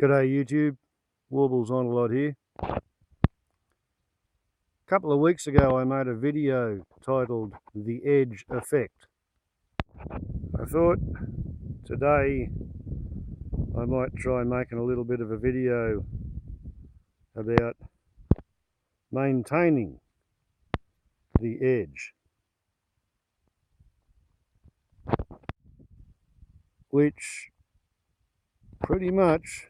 G'day YouTube, Warbles on a lot here. A couple of weeks ago I made a video titled The Edge Effect. I thought today I might try making a little bit of a video about maintaining the edge, which pretty much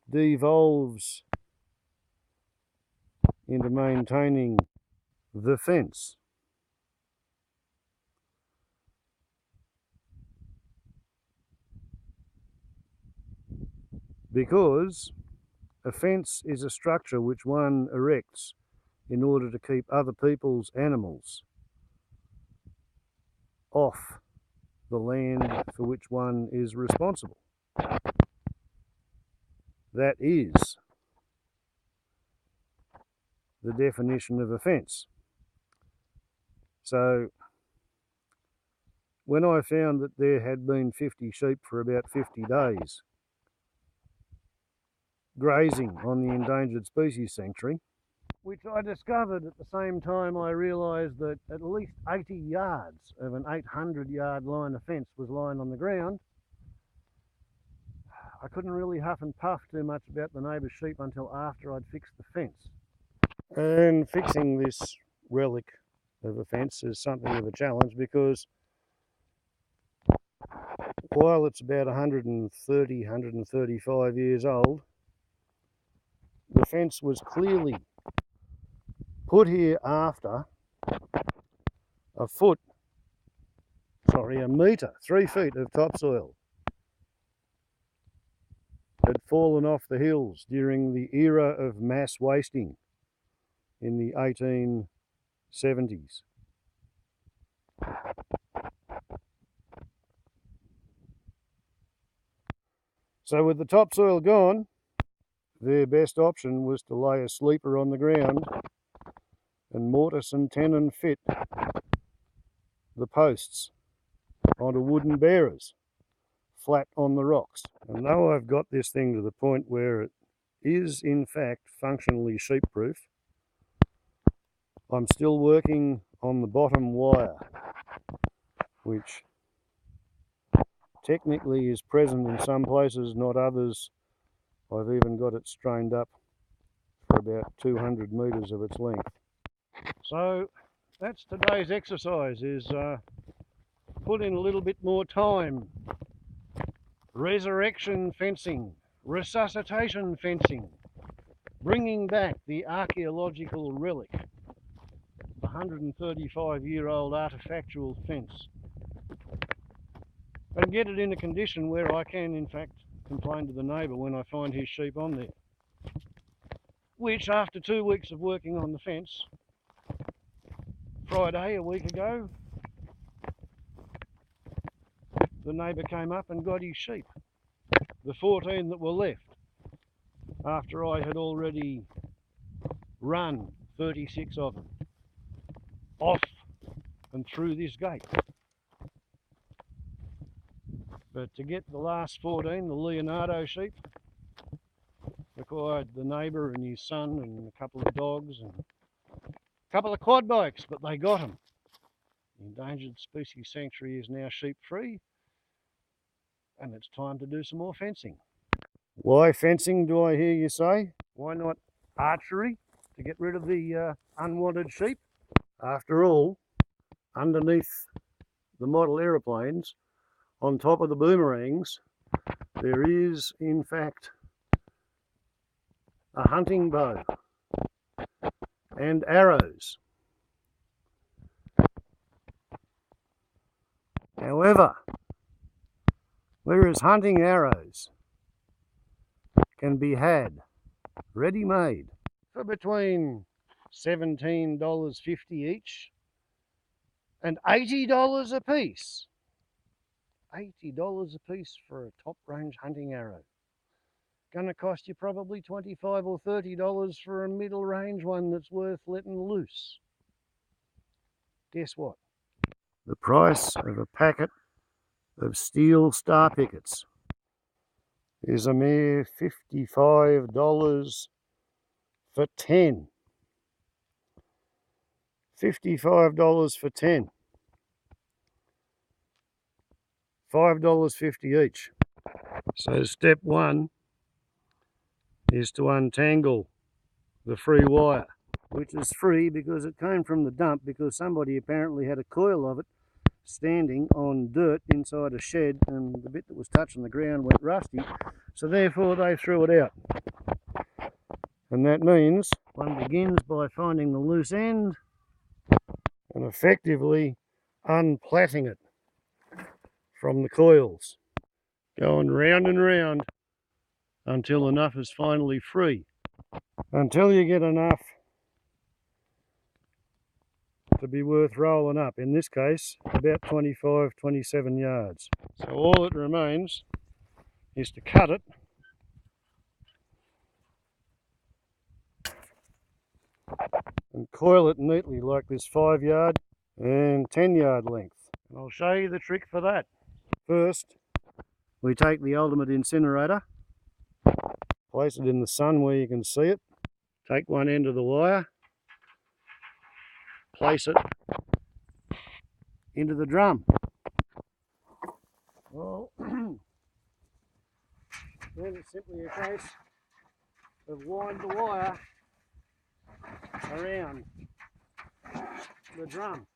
devolves into maintaining the fence. Because a fence is a structure which one erects in order to keep other people's animals off the land for which one is responsible. That is the definition of a fence. So when I found that there had been 50 sheep for about 50 days grazing on the endangered species sanctuary, which I discovered at the same time I realised that at least 80 yards of an 800-yard line of fence was lying on the ground, I couldn't really huff and puff too much about the neighbour's sheep until after I'd fixed the fence. And fixing this relic of a fence is something of a challenge because while it's about 130, 135 years old, the fence was clearly put here after a metre, 3 feet of topsoil had fallen off the hills during the era of mass wasting in the 1870s. So with the topsoil gone, their best option was to lay a sleeper on the ground and mortise and tenon fit the posts onto wooden bearers flat on the rocks. And now I've got this thing to the point where it is in fact functionally sheep-proof, I'm still working on the bottom wire, which technically is present in some places, not others. I've even got it strained up for about 200 metres of its length. So that's today's exercise, is put in a little bit more time. Resurrection fencing, resuscitation fencing, bringing back the archaeological relic, the 135-year-old artefactual fence, and get it in a condition where I can in fact complain to the neighbour when I find his sheep on there. Which, after 2 weeks of working on the fence, Friday a week ago, the neighbour came up and got his sheep, the 14 that were left, after I had already run 36 of them off and through this gate. But to get the last 14, the Leonardo sheep, required the neighbour and his son and a couple of dogs and a couple of quad bikes, but they got them. The endangered species sanctuary is now sheep free, and it's time to do some more fencing. Why fencing, do I hear you say? Why not archery, to get rid of the unwanted sheep? After all, underneath the model aeroplanes, on top of the boomerangs, there is in fact a hunting bow and arrows. However, whereas hunting arrows can be had ready-made for between $17.50 each and $80 a piece. $80 a piece for a top-range hunting arrow. Going to cost you probably $25 or $30 for a middle-range one that's worth letting loose. Guess what? The price of a packet of Steel Star-Pickets. is a mere $55 for 10. $55 for 10. $5.50 each. So step one is to untangle the free wire, which is free because it came from the dump, because somebody apparently had a coil of it standing on dirt inside a shed, and the bit that was touching the ground went rusty, so therefore they threw it out. And that means one begins by finding the loose end and effectively unplaiting it from the coils, going round and round until enough is finally free. Until you get enough to be worth rolling up, in this case about 25-27 yards. So all that remains is to cut it and coil it neatly like this 5-yard and 10-yard length. And I'll show you the trick for that. First, we take the ultimate incinerator, place it in the sun where you can see it, take one end of the wire, place it into the drum. Well, then it's simply a case of wind the wire around the drum.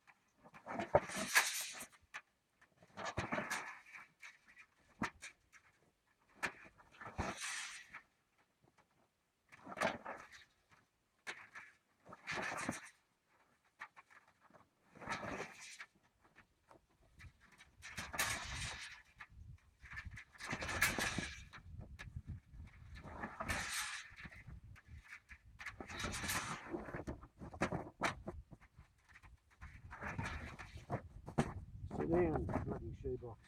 Sit down, bloody shoebox.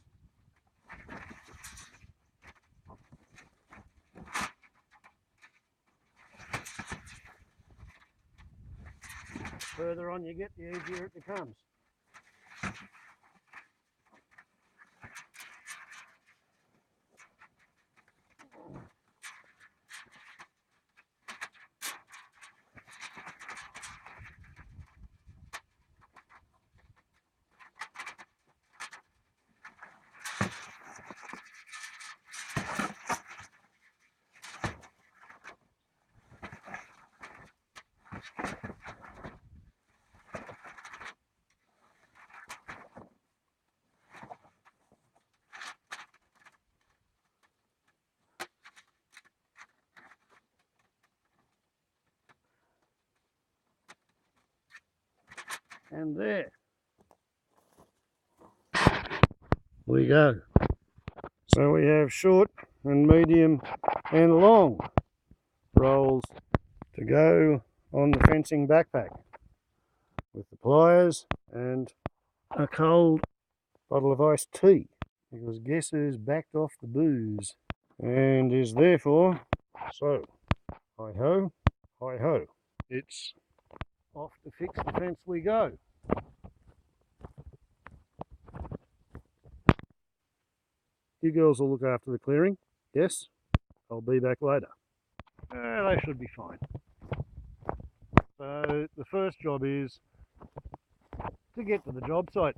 The further on you get, the easier it becomes. And there we go. So we have short and medium and long rolls to go on the fencing backpack, with the pliers and a cold bottle of iced tea, because guess who's backed off the booze and is therefore, so hi ho, it's off to fix the fence we go. You girls will look after the clearing. Yes, I'll be back later. They should be fine. So the first job is to get to the job site,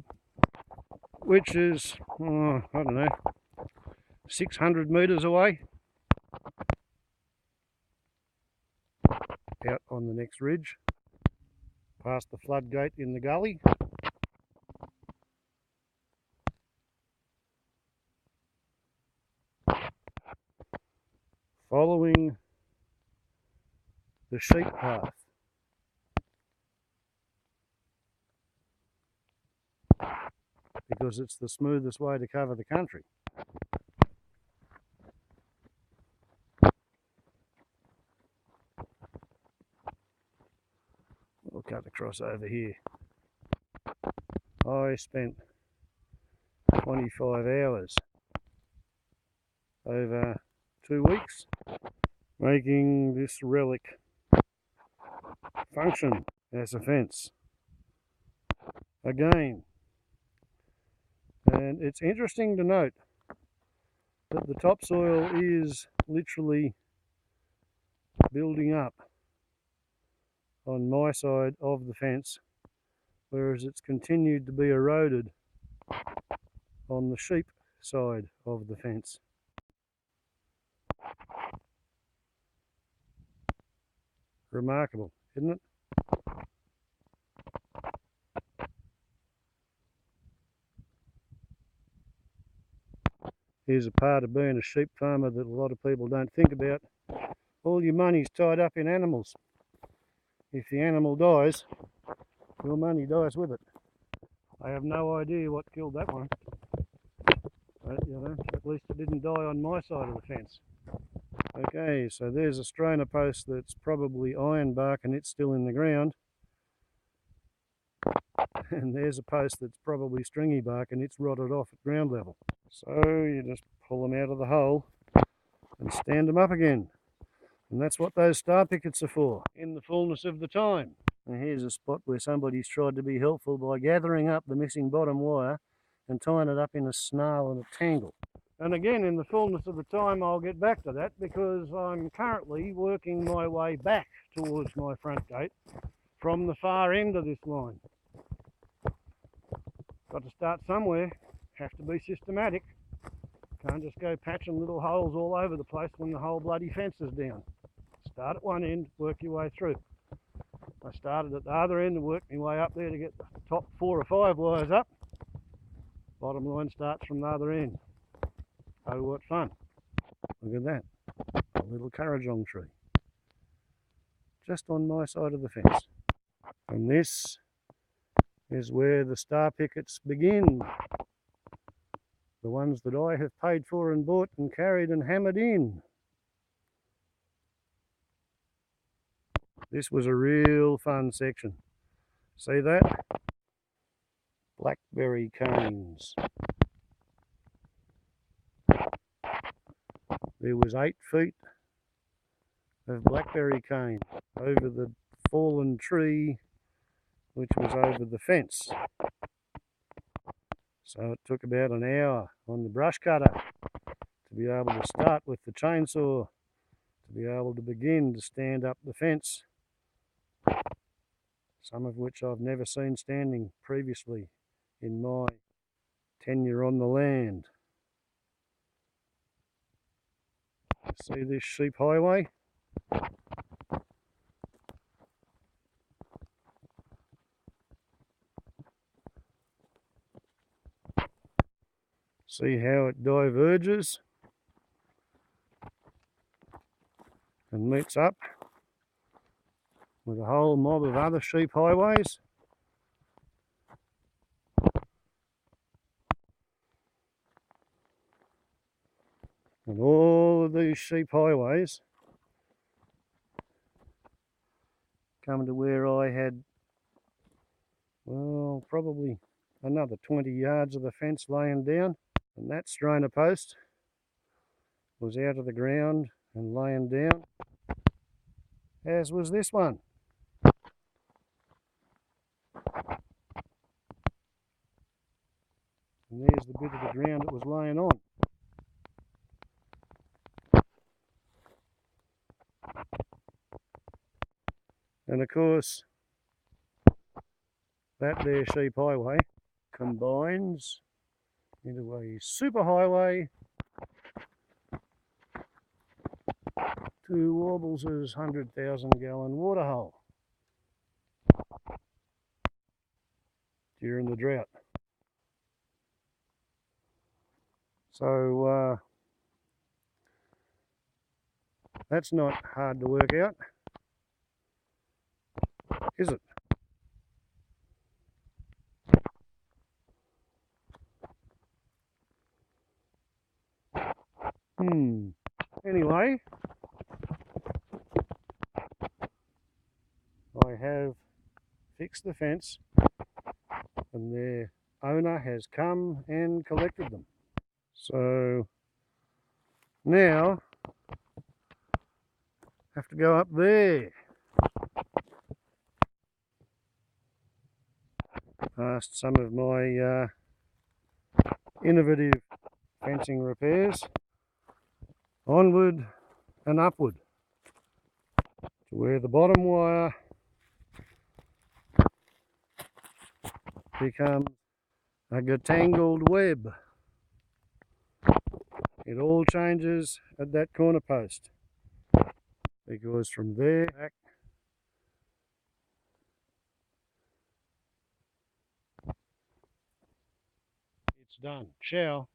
which is, I don't know, 600 metres away, out on the next ridge, past the floodgate in the gully. Following the sheep path. Because it's the smoothest way to cover the country. We'll cut across over here. I spent 25 hours over 2 weeks making this relic function as a fence again. And it's interesting to note that the topsoil is literally building up on my side of the fence, whereas it's continued to be eroded on the sheep side of the fence. Remarkable, isn't it? Here's a part of being a sheep farmer that a lot of people don't think about. All your money's tied up in animals. If the animal dies, your money dies with it. I have no idea what killed that one. But, you know, at least it didn't die on my side of the fence. Okay, so there's a strainer post that's probably iron bark and it's still in the ground. And there's a post that's probably stringy bark and it's rotted off at ground level. So you just pull them out of the hole and stand them up again. And that's what those star-pickets are for, in the fullness of the time. And here's a spot where somebody's tried to be helpful by gathering up the missing bottom wire and tying it up in a snarl and a tangle. And again, in the fullness of the time, I'll get back to that because I'm currently working my way back towards my front gate from the far end of this line. Got to start somewhere, have to be systematic. Can't just go patching little holes all over the place when the whole bloody fence is down. Start at one end, work your way through. I started at the other end and worked my way up there to get the top 4 or 5 wires up. Bottom line starts from the other end. Oh, what fun. Look at that, a little currajong tree. Just on my side of the fence. And this is where the star-pickets begin. The ones that I have paid for and bought and carried and hammered in. This was a real fun section. See that? Blackberry canes. There was 8 feet of blackberry cane over the fallen tree which was over the fence. So it took about an hour on the brush cutter to be able to start with the chainsaw, to be able to begin to stand up the fence, some of which I've never seen standing previously in my tenure on the land. See this sheep highway? See how it diverges and meets up with a whole mob of other sheep highways. And all of these sheep highways come to where I had, well, probably another 20 yards of the fence laying down. And that strainer post was out of the ground and laying down, as was this one. And there's the bit of the ground it was laying on. And of course, that there sheep highway combines into a super highway to Warbles's 100,000 gallon water hole during the drought. So that's not hard to work out, is it? Anyway, I have fixed the fence and their owner has come and collected them. So now I have to go up there past some of my innovative fencing repairs. onward and upward to where the bottom wire becomes a tangled web. It all changes at that corner post, because from there back it's done. Ciao.